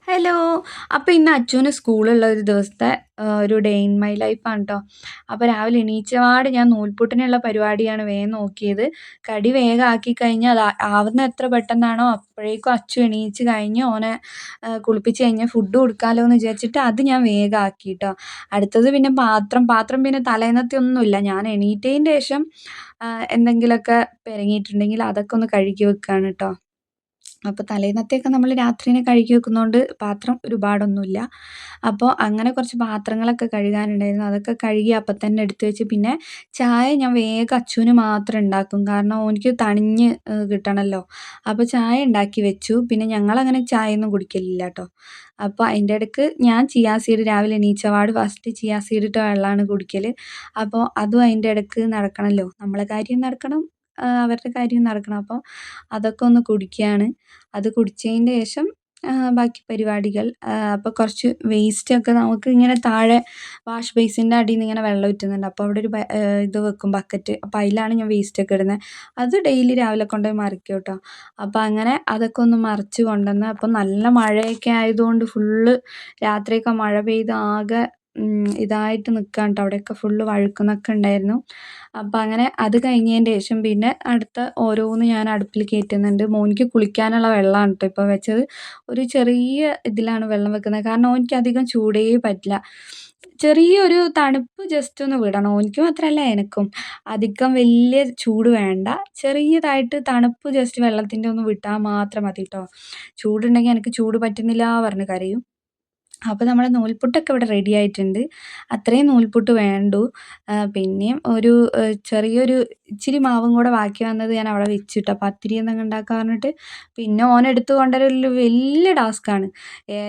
Hello. അപ്പോൾ ഇന്ന് അച്ചുവിന് സ്കൂളുള്ള ഒരു ദിവസത്തെ ഒരു ഡേ ഇൻ മൈ ലൈഫാണ് ട്ടോ. അപ്പോൾ രാവിലെ എണീച്ചപാട് ഞാൻ നൂൽപുട്ടിനുള്ള പരിപാടിയാണ് വേഗം നോക്കിയത്. കടി വേഗം ആക്കി കഴിഞ്ഞാൽ അത് ആവുന്ന എത്ര പെട്ടെന്നാണോ അപ്പോഴേക്കും അച്ചു എണീച്ച് കഴിഞ്ഞ് ഓനെ കുളിപ്പിച്ച് കഴിഞ്ഞ് ഫുഡ് കൊടുക്കാമല്ലോ എന്ന് വിചാരിച്ചിട്ട് അത് ഞാൻ വേഗം ആക്കി ട്ടോ. അടുത്തത് പിന്നെ പാത്രം പിന്നെ തലേന്നത്തെ ഒന്നുമില്ല. ഞാൻ എണീറ്റതിന് ശേഷം എന്തെങ്കിലുമൊക്കെ പെരങ്ങിയിട്ടുണ്ടെങ്കിൽ അതൊക്കെ ഒന്ന് കഴുകി വെക്കുകയാണ് ട്ടോ. അപ്പോൾ തലേന്നത്തെയൊക്കെ നമ്മൾ രാത്രിനെ കഴുകി വെക്കുന്നതുകൊണ്ട് പാത്രം ഒരുപാടൊന്നുമില്ല. അപ്പോൾ അങ്ങനെ കുറച്ച് പാത്രങ്ങളൊക്കെ കഴുകാനുണ്ടായിരുന്നു. അതൊക്കെ കഴുകി അപ്പം തന്നെ എടുത്ത് വെച്ച് പിന്നെ ചായ ഞാൻ വേഗം അച്ചുവിന് മാത്രം ഉണ്ടാക്കും. കാരണം ഓനിക്ക് തണിഞ്ഞ് കിട്ടണമല്ലോ. അപ്പോൾ ചായ ഉണ്ടാക്കി വെച്ചു. പിന്നെ ഞങ്ങളങ്ങനെ ചായയൊന്നും കുടിക്കലില്ല ട്ടോ. അപ്പോൾ അതിൻ്റെ ഇടയ്ക്ക് ഞാൻ ചിയാ സീഡ് രാവിലെ എണീച്ചപാട് ഫസ്റ്റ് ചിയാ സീഡ് ഇട്ട വെള്ളമാണ് കുടിക്കൽ. അപ്പോൾ അതും അതിൻ്റെ ഇടയ്ക്ക് നടക്കണമല്ലോ. നമ്മളെ കാര്യം നടക്കണം, അവരുടെ കാര്യം നടക്കണം. അപ്പോൾ അതൊക്കെ ഒന്ന് കുടിക്കുകയാണ്. അത് കുടിച്ചതിൻ്റെ ശേഷം ബാക്കി പരിപാടികൾ. അപ്പോൾ കുറച്ച് വേസ്റ്റൊക്കെ നമുക്ക് ഇങ്ങനെ താഴെ വാഷ് ബേസിൻ്റെ അടിയിൽ നിന്ന് ഇങ്ങനെ വെള്ളം ഉറ്റുന്നുണ്ട്. അപ്പോൾ അവിടെ ഒരു ഇത് വെക്കും, ബക്കറ്റ്. അപ്പോൾ അതിലാണ് ഞാൻ വേസ്റ്റൊക്കെ ഇടുന്നത്. അത് ഡെയിലി രാവിലെ കൊണ്ടുപോയി മറിക്കും കേട്ടോ. അപ്പോൾ അങ്ങനെ അതൊക്കെ ഒന്ന് മറിച്ച് കൊണ്ടുവന്ന് അപ്പോൾ നല്ല മഴയൊക്കെ ആയതുകൊണ്ട് ഫുള്ള് രാത്രിയൊക്കെ മഴ പെയ്ത് ആകെ ഇതായിട്ട് നിൽക്കുകയാണ് ട്ടോ. അവിടെയൊക്കെ ഫുള്ള് വഴുക്കുന്നൊക്കെ ഉണ്ടായിരുന്നു. അപ്പോൾ അങ്ങനെ അത് കഴിഞ്ഞതിൻ്റെ ശേഷം പിന്നെ അടുത്ത ഓരോന്ന് ഞാൻ അടുപ്പിൽ കയറ്റുന്നുണ്ട്. മോനിക്ക് കുളിക്കാനുള്ള വെള്ളമാണ് ട്ടോ ഇപ്പോൾ വെച്ചത്. ഒരു ചെറിയ ഇതിലാണ് വെള്ളം വെക്കുന്നത്. കാരണം ഓനിക്ക് അധികം ചൂടേ പറ്റില്ല. ചെറിയൊരു തണുപ്പ് ജസ്റ്റ് ഒന്ന് വിടണം. ഓനിക്ക് മാത്രമല്ല എനക്കും. അധികം വലിയ ചൂട് വേണ്ട. ചെറിയതായിട്ട് തണുപ്പ് ജസ്റ്റ് വെള്ളത്തിൻ്റെ ഒന്ന് വിട്ടാൽ മാത്രം മതി ട്ടോ. ചൂടുണ്ടെങ്കിൽ എനിക്ക് ചൂട് പറ്റുന്നില്ല പറഞ്ഞ് കരയും. അപ്പോൾ നമ്മുടെ നൂൽപുട്ടൊക്കെ ഇവിടെ റെഡി ആയിട്ടുണ്ട്. അത്രയും നൂൽപുട്ട് വേണ്ടു. പിന്നെയും ഒരു ചെറിയൊരു ഇച്ചിരി മാവും കൂടെ ബാക്കി വന്നത് ഞാൻ അവിടെ വെച്ചു പത്തിരി എന്തെങ്കിലും ഉണ്ടാക്കാൻ പറഞ്ഞിട്ട്. പിന്നെ ഓനെടുത്ത് കൊണ്ടുവരൽ വലിയ ടാസ്ക്കാണ്.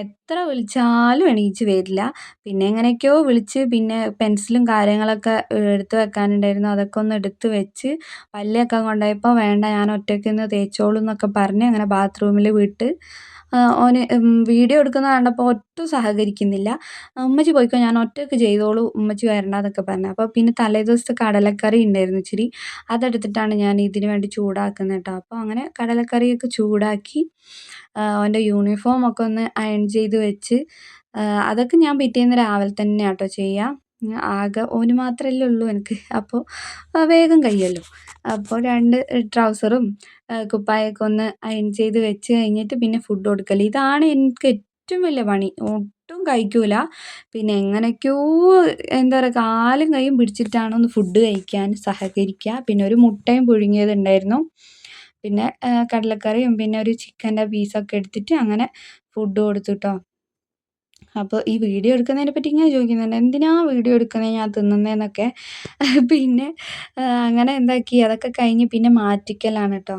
എത്ര വിളിച്ചാലും എണീച്ച് വരില്ല. പിന്നെ എങ്ങനെയൊക്കെയോ വിളിച്ച് പിന്നെ പെൻസിലും കാര്യങ്ങളൊക്കെ എടുത്ത് വെക്കാനുണ്ടായിരുന്നു. അതൊക്കെ ഒന്ന് എടുത്ത് വെച്ച് പല്ലൊക്കെ കൊണ്ടുപോയപ്പോൾ വേണ്ട ഞാൻ ഒറ്റയ്ക്ക് നിന്ന് തേച്ചോളും എന്നൊക്കെ പറഞ്ഞ് അങ്ങനെ ബാത്റൂമിൽ വിട്ട്. ഓന് വീഡിയോ എടുക്കുന്നത് കണ്ടപ്പോൾ ഒട്ടും സഹകരിക്കുന്നില്ല. "ഉമ്മച്ചി പോയിക്കോ, ഞാൻ ഒറ്റയ്ക്ക് ചെയ്തോളും, ഉമ്മച്ചി വരണ്ട" എന്നൊക്കെ പറഞ്ഞു. അപ്പോൾ പിന്നെ തലേദിവസത്തെ കടലക്കറി ഉണ്ടായിരുന്നു ഇച്ചിരി. അതെടുത്തിട്ടാണ് ഞാൻ ഇതിന് വേണ്ടി ചൂടാക്കുന്നത് ട്ടോ. അപ്പോൾ അങ്ങനെ കടലക്കറിയൊക്കെ ചൂടാക്കി ഓൻ്റെ യൂണിഫോമൊക്കെ ഒന്ന് അയൺ ചെയ്ത് വെച്ച്. അതൊക്കെ ഞാൻ പിറ്റേന്ന് രാവിലെ തന്നെയാണ് ട്ടോ ചെയ്യാ. ആകെ ഓന് മാത്രമല്ലേ ഉള്ളൂ എനിക്ക്. അപ്പോൾ വേഗം കഴിയുമല്ലോ. അപ്പോൾ 2 ട്രൗസറും കുപ്പായമൊക്കെ ഒന്ന് അയൺ ചെയ്ത് വെച്ച് കഴിഞ്ഞിട്ട് പിന്നെ ഫുഡ് കൊടുക്കൽ. ഇതാണ് എനിക്ക് ഏറ്റവും വലിയ പണി. ഒട്ടും കഴിക്കൂല. പിന്നെ എങ്ങനെയൊക്കെയോ എന്താ പറയുക കാലും കൈയും പിടിച്ചിട്ടാണ് ഒന്ന് ഫുഡ് കഴിക്കാൻ സഹകരിക്കുക. പിന്നെ ഒരു മുട്ടയും പുഴുങ്ങിയതുണ്ടായിരുന്നു. പിന്നെ കടലക്കറിയും പിന്നെ ഒരു ചിക്കൻ്റെ പീസൊക്കെ എടുത്തിട്ട് അങ്ങനെ ഫുഡ് കൊടുത്തു ട്ടോ. അപ്പോൾ ഈ വീഡിയോ എടുക്കുന്നതിനെ പറ്റി ഇങ്ങനെ ചോദിക്കുന്നുണ്ട്. എന്തിനാ വീഡിയോ എടുക്കുന്നത് ഞാൻ തിന്നുന്നതെന്നൊക്കെ. പിന്നെ അങ്ങനെ എന്താക്കി അതൊക്കെ കഴിഞ്ഞ് പിന്നെ മാറ്റിക്കലാണ് ട്ടോ.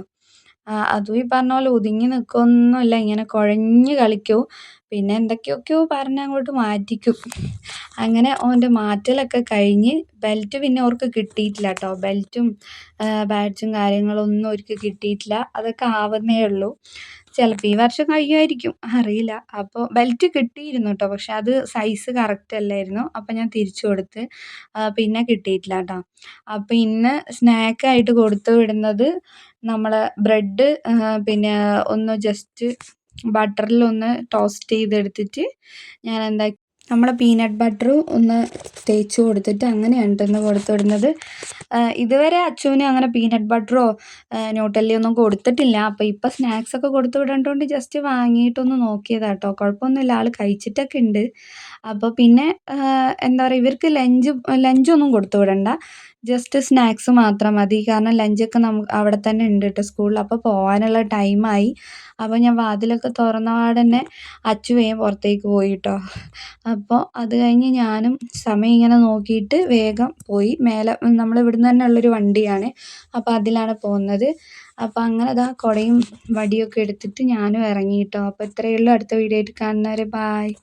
അതും ഈ പറഞ്ഞ പോലെ ഒതുങ്ങി നിൽക്കുകയൊന്നുമില്ല. ഇങ്ങനെ കുഴഞ്ഞ് കളിക്കും. പിന്നെ എന്തൊക്കെയൊക്കെയോ പറഞ്ഞ് അങ്ങോട്ട് മാറ്റിക്കും. അങ്ങനെ ഓൻ്റെ മാറ്റലൊക്കെ കഴിഞ്ഞ് ബെൽറ്റ് പിന്നെ ഓർക്ക് കിട്ടിയിട്ടില്ല ട്ടോ. ബെൽറ്റും ബാഡ്ജും കാര്യങ്ങളൊന്നും ഓർക്ക് കിട്ടിയിട്ടില്ല. അതൊക്കെ ആവുന്നേ ഉള്ളൂ. ചിലപ്പോൾ ഈ വർഷം കഴിയുമായിരിക്കും, അറിയില്ല. അപ്പോൾ ബെൽറ്റ് കിട്ടിയിരുന്നു ട്ടോ. പക്ഷെ അത് സൈസ് കറക്റ്റ് അല്ലായിരുന്നു. അപ്പോൾ ഞാൻ തിരിച്ചു കൊടുത്ത്. പിന്നെ കിട്ടിയിട്ടില്ല ട്ടോ. അപ്പോൾ ഇന്ന് സ്നാക്കായിട്ട് കൊടുത്തു വിടുന്നത് നമ്മളെ ബ്രെഡ് പിന്നെ ഒന്ന് ജസ്റ്റ് ബട്ടറിലൊന്ന് ടോസ്റ്റ് ചെയ്തെടുത്തിട്ട് ഞാൻ എന്താക്കി നമ്മളെ പീനട്ട് ബട്ടർ ഒന്ന് തേച്ച് കൊടുത്തിട്ട് അങ്ങനെയാണ് ട്ടോ ഇന്ന് കൊടുത്തു വിടുന്നത്. ഇതുവരെ അച്ചുവിന് അങ്ങനെ പീനട്ട് ബട്ടറോ ന്യൂട്ടെല്ലയോ ഒന്നും കൊടുത്തിട്ടില്ല. അപ്പോൾ ഇപ്പോൾ സ്നാക്സൊക്കെ കൊടുത്തു വിടേണ്ടതുകൊണ്ട് ജസ്റ്റ് വാങ്ങിയിട്ടൊന്ന് നോക്കിയതാണ് ട്ടോ. കുഴപ്പമൊന്നുമില്ല, ആൾ കഴിച്ചിട്ടൊക്കെ ഉണ്ട്. അപ്പോൾ പിന്നെ എന്താ പറയുക, ഇവർക്ക് ലഞ്ചൊന്നും കൊടുത്തു വിടണ്ട. ജസ്റ്റ് സ്നാക്സ് മാത്രം മതി. കാരണം ലഞ്ചൊക്കെ അവിടെ തന്നെ ഉണ്ട് ട്ടോ സ്കൂളിൽ. അപ്പോൾ പോകാനുള്ള ടൈമായി. അപ്പോൾ ഞാൻ വാതിലൊക്കെ തുറന്ന പാടന്നെ അച്ചു വേഗം പുറത്തേക്ക് പോയി ട്ടോ. അപ്പോൾ അത് കഴിഞ്ഞ് ഞാനും സമയം ഇങ്ങനെ നോക്കിയിട്ട് വേഗം പോയി. മേലെ നമ്മൾ ഇവിടുന്ന് തന്നെ ഉള്ളൊരു വണ്ടിയാണ്. അപ്പോൾ അതിലാണ് പോകുന്നത്. അപ്പോൾ അങ്ങനെ ദാ കുടയും വടിയൊക്കെ എടുത്തിട്ട് ഞാനും ഇറങ്ങി ട്ടോ. അപ്പോൾ ഇത്രയേ ഉള്ളൂ. അടുത്ത വീഡിയോ ആയിട്ട് കാണുന്നവരെ ബായ്.